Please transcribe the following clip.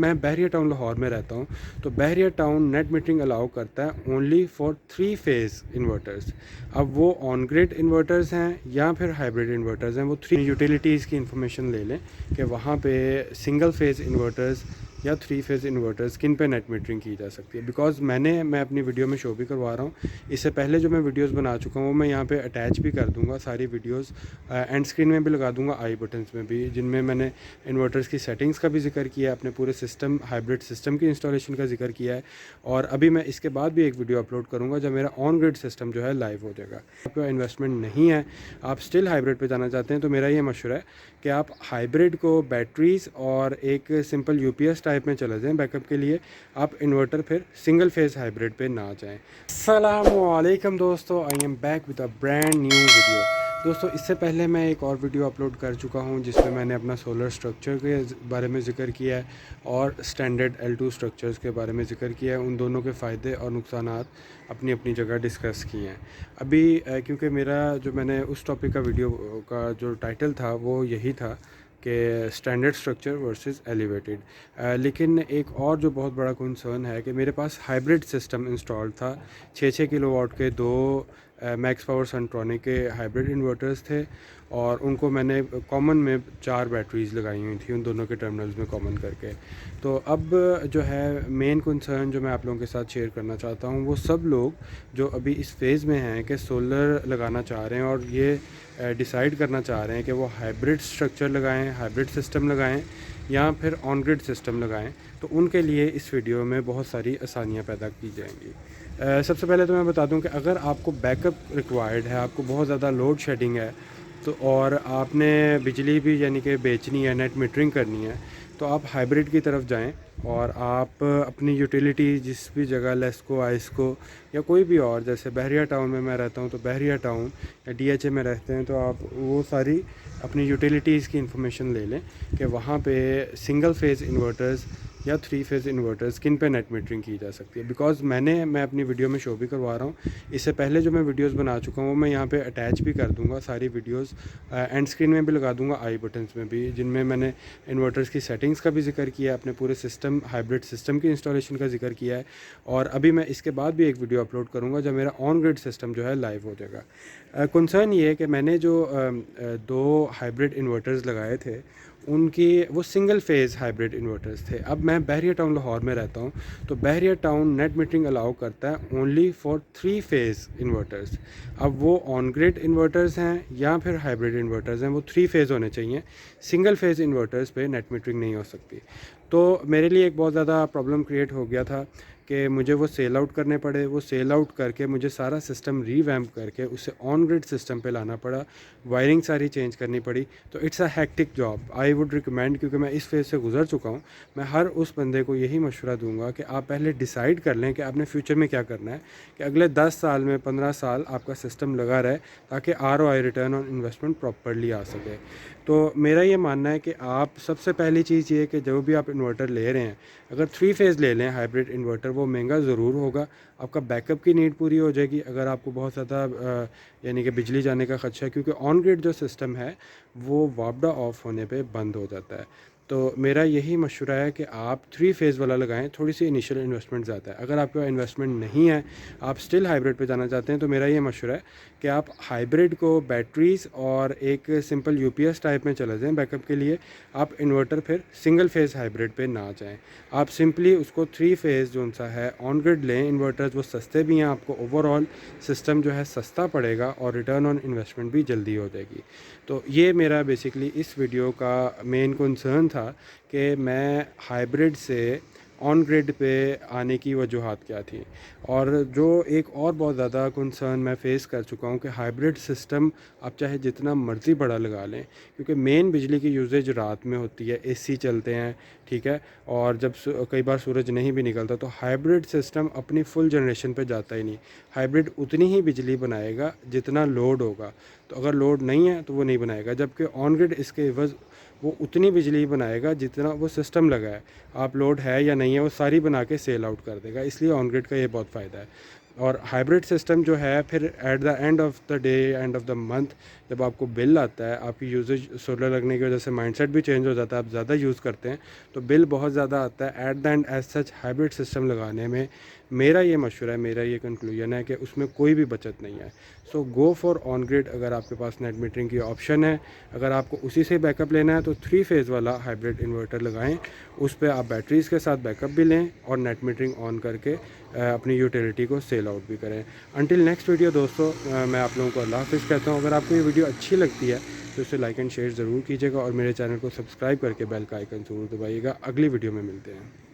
मैं बहरिया टाउन लाहौर में रहता हूँ। तो बहरिया टाउन नेट मीटरिंग अलाउ करता है ओनली फॉर 3 फेज़ इन्वर्टर्स। अब वो ऑन ग्रिड इन्वर्टर्स हैं या फिर हाइब्रिड इन्वर्टर्स हैं, वो 3 यूटिलिटीज़ की इंफॉर्मेशन ले लें कि वहाँ पे सिंगल फेज़ इन्वर्टर्स या 3 फेज़ इन्वर्टर्स किन पे नेट मीटरिंग की जा सकती है। बिकॉज़ मैं अपनी वीडियो में शो भी करवा रहा हूँ। इससे पहले जो मैं वीडियोस बना चुका हूँ वो मैं यहाँ पे अटैच भी कर दूँगा सारी वीडियोस, एंड स्क्रीन में भी लगा दूँगा, आई बटन्स में भी, जिनमें मैंने इन्वर्टर्स की सेटिंग्स का भी जिक्र किया है, अपने पूरे सिस्टम हाइब्रिड सिस्टम की इंस्टॉलेशन का जिक्र किया है। और अभी मैं इसके बाद भी एक वीडियो अपलोड करूँगा जब मेरा ऑन ग्रिड सिस्टम जो है लाइव हो जाएगा। आपका इन्वेस्टमेंट नहीं है, आप स्टिल हाइब्रिड पे जाना चाहते हैं, तो मेरा ये मशवरा है कि आप हाइब्रिड को बैटरीज़ और एक सिंपल यूपीएस टाइप में चले जाएं बैकअप के लिए। आप इन्वर्टर फिर सिंगल फेज़ हाइब्रिड पे ना जाएं। अस्सलामुअलैकुम दोस्तों, I am back with a brand new video. दोस्तों, इससे पहले मैं एक और वीडियो अपलोड कर चुका हूं जिसमें मैंने अपना सोलर स्ट्रक्चर के बारे में ज़िक्र किया है और स्टैंडर्ड L2 स्ट्रक्चर्स के बारे में ज़िक्र किया है। उन दोनों के फ़ायदे और नुकसानात अपनी अपनी जगह डिस्कस किए हैं। अभी क्योंकि मेरा जो मैंने उस टॉपिक का वीडियो का जो टाइटल था वो यही था कि स्टैंडर्ड स्ट्रक्चर वर्सेस एलिवेटेड, लेकिन एक और जो बहुत बड़ा कंसर्न है कि मेरे पास हाइब्रिड सिस्टम इंस्टॉल्ड था। 6 किलोवाट के दो मैक्स पावर सनट्रॉनिक के हाइब्रिड इन्वर्टर्स थे और उनको मैंने कॉमन में 4 बैटरीज़ लगाई हुई थी उन दोनों के टर्मिनल्स में कॉमन करके। तो अब जो है मेन कंसर्न जो मैं आप लोगों के साथ शेयर करना चाहता हूँ, वो सब लोग जो अभी इस फेज़ में हैं कि सोलर लगाना चाह रहे हैं और ये डिसाइड करना चाह रहे हैं कि वो हाइब्रिड स्ट्रक्चर लगाएं, हाइब्रिड सिस्टम लगाएं या फिर ऑन ग्रिड सिस्टम लगाएं, तो उनके लिए इस वीडियो में बहुत सारी आसानियां पैदा की जाएंगी। सबसे पहले तो मैं बता दूं कि अगर आपको बैकअप रिक्वायर्ड है, आपको बहुत ज़्यादा लोड शेडिंग है, तो और आपने बिजली भी यानी कि बेचनी है, नेट मीटरिंग करनी है, तो आप हाइब्रिड की तरफ जाएं और आप अपनी यूटिलिटी जिस भी जगह, लेस्को, आइस्को या कोई भी और, जैसे बहरिया टाउन में मैं रहता हूं तो बहरिया टाउन या DHA में रहते हैं, तो आप वो सारी अपनी यूटिलिटीज़ की इंफॉर्मेशन ले लें कि वहाँ पे सिंगल फेज़ इन्वर्टर्स या 3 फेज़ इन्वर्टर्स किन पे नेट मीटरिंग की जा सकती है। बिकॉज़ मैं अपनी वीडियो में शो भी करवा रहा हूँ। इससे पहले जो मैं वीडियोस बना चुका हूँ वो मैं यहाँ पे अटैच भी कर दूँगा सारी वीडियोस, एंड स्क्रीन में भी लगा दूँगा, आई बटन्स में भी, जिनमें मैंने इन्वर्टर्स की सेटिंग्स का भी जिक्र किया है, अपने पूरे सिस्टम हाइब्रिड सिस्टम की इंस्टॉलेशन का जिक्र किया है। और अभी मैं इसके बाद भी एक वीडियो अपलोड करूँगा जब मेरा ऑन ग्रिड सिस्टम जो है लाइव हो जाएगा। कंसर्न ये है कि मैंने जो 2 हाइब्रिड इन्वर्टर्स लगाए थे उनकी वो सिंगल फेज़ हाइब्रिड इन्वर्टर्स थे। अब मैं बहरिया टाउन लाहौर में रहता हूँ, तो बहरिया टाउन नेट मीटरिंग अलाउ करता है ओनली फॉर 3 फेज़ इन्वर्टर्स। अब वो ऑन ग्रिड इन्वर्टर्स हैं या फिर हाइब्रिड इन्वर्टर्स हैं, वो 3 फेज़ होने चाहिए। सिंगल फेज़ इन्वर्टर्स पे नेट मीटरिंग नहीं हो सकती। तो मेरे लिए एक बहुत ज़्यादा प्रॉब्लम क्रिएट हो गया था कि मुझे वो सेल आउट करने पड़े। वो सेल आउट करके मुझे सारा सिस्टम रीवैम्प करके उसे ऑन ग्रिड सिस्टम पे लाना पड़ा, वायरिंग सारी चेंज करनी पड़ी। तो it's a hectic job. I would recommend, क्योंकि मैं इस फेज़ से गुजर चुका हूँ, मैं हर उस बंदे को यही मशवरा दूंगा कि आप पहले डिसाइड कर लें कि आपने फ्यूचर में क्या करना है, कि अगले 10 साल में 15 साल आपका सिस्टम लगा रहे, ताकि ROI return on investment properly आ सके। तो मेरा ये मानना है कि आप सबसे पहली चीज़ ये है कि जो भी आप इन्वर्टर ले रहे हैं, अगर 3 फेज़ ले लें हाइब्रिड इन्वर्टर, वो महंगा ज़रूर होगा, आपका बैकअप की नीड पूरी हो जाएगी अगर आपको बहुत ज़्यादा यानी कि बिजली जाने का ख़दशा है, क्योंकि ऑन ग्रिड जो सिस्टम है वो वापडा ऑफ होने पे बंद हो जाता है। तो मेरा यही मशवरा है कि आप 3 फेज़ वाला लगाएं। थोड़ी सी इनिशियल इन्वेस्टमेंट ज़्यादा है। अगर आपका इन्वेस्टमेंट नहीं है, आप स्टिल हाइब्रिड पे जाना चाहते हैं, तो मेरा ये मशवरा है कि आप हाइब्रिड को बैटरीज़ और एक सिंपल यूपीएस टाइप में चले जाएं बैकअप के लिए। आप इन्वर्टर फिर सिंगल फेज़ हाइब्रिड पे ना जाएं। आप सिंपली उसको 3 फेज़ जो सा है ऑन ग्रिड लें इन्वर्टर्स। वो सस्ते भी हैं, आपको ओवरऑल सिस्टम जो है सस्ता पड़ेगा और रिटर्न ऑन इन्वेस्टमेंट भी जल्दी हो जाएगी। तो ये मेरा बेसिकली इस वीडियो का मेन कंसर्न था कि मैं हाइब्रिड से ऑन ग्रिड पे आने की वजूहात क्या थी। और जो एक और बहुत ज़्यादा कंसर्न मैं फ़ेस कर चुका हूँ कि हाइब्रिड सिस्टम आप चाहे जितना मर्ज़ी बड़ा लगा लें, क्योंकि मेन बिजली की यूजेज रात में होती है, AC चलते हैं, ठीक है, और जब कई बार सूरज नहीं भी निकलता, तो हाइब्रिड सिस्टम अपनी फुल जनरेशन पे जाता ही नहीं। हाइब्रिड उतनी ही बिजली बनाएगा जितना लोड होगा, तो अगर लोड नहीं है तो वो नहीं बनाएगा, जबकि ऑन ग्रिड इसके एवज़ वो उतनी बिजली बनाएगा जितना वो सिस्टम लगा है। आप लोड है या नहीं है वो सारी बना के सेल आउट कर देगा, इसलिए ऑन ग्रिड का ये बहुत फ़ायदा है। اور ہائبرڈ سسٹم جو ہے پھر at the end of the day, end of the month, جب آپ کو بل آتا ہے، آپ کی یوزیج سولر لگنے کی وجہ سے مائنڈ سیٹ بھی چینج ہو جاتا ہے، آپ زیادہ یوز کرتے ہیں تو بل بہت زیادہ آتا ہے. At the end as such hybrid system لگانے میں میرا یہ مشورہ ہے، میرا یہ کنکلوژن ہے کہ اس میں کوئی بھی بچت نہیں ہے. سو گو فار آن گریڈ. اگر آپ کے پاس نیٹ میٹرنگ کی آپشن ہے، اگر آپ کو اسی سے بیک اپ لینا ہے تو 3 فیز والا ہائبرڈ انورٹر لگائیں. اس پہ آپ بیٹریز کے ساتھ بیک اپ بھی لیں اور نیٹ میٹرنگ آن کر کے اپنی یوٹیلیٹی کو سیل آؤٹ بھی کریں. انٹل نیکسٹ ویڈیو دوستو، میں آپ لوگوں کو اللہ حافظ کہتا ہوں. اگر آپ کو یہ ویڈیو اچھی لگتی ہے تو اسے لائک اینڈ شیئر ضرور کیجیے گا، اور میرے چینل کو سبسکرائب کر کے بیل کا آئیکن ضرور دبائیے گا. اگلی ویڈیو میں ملتے ہیں.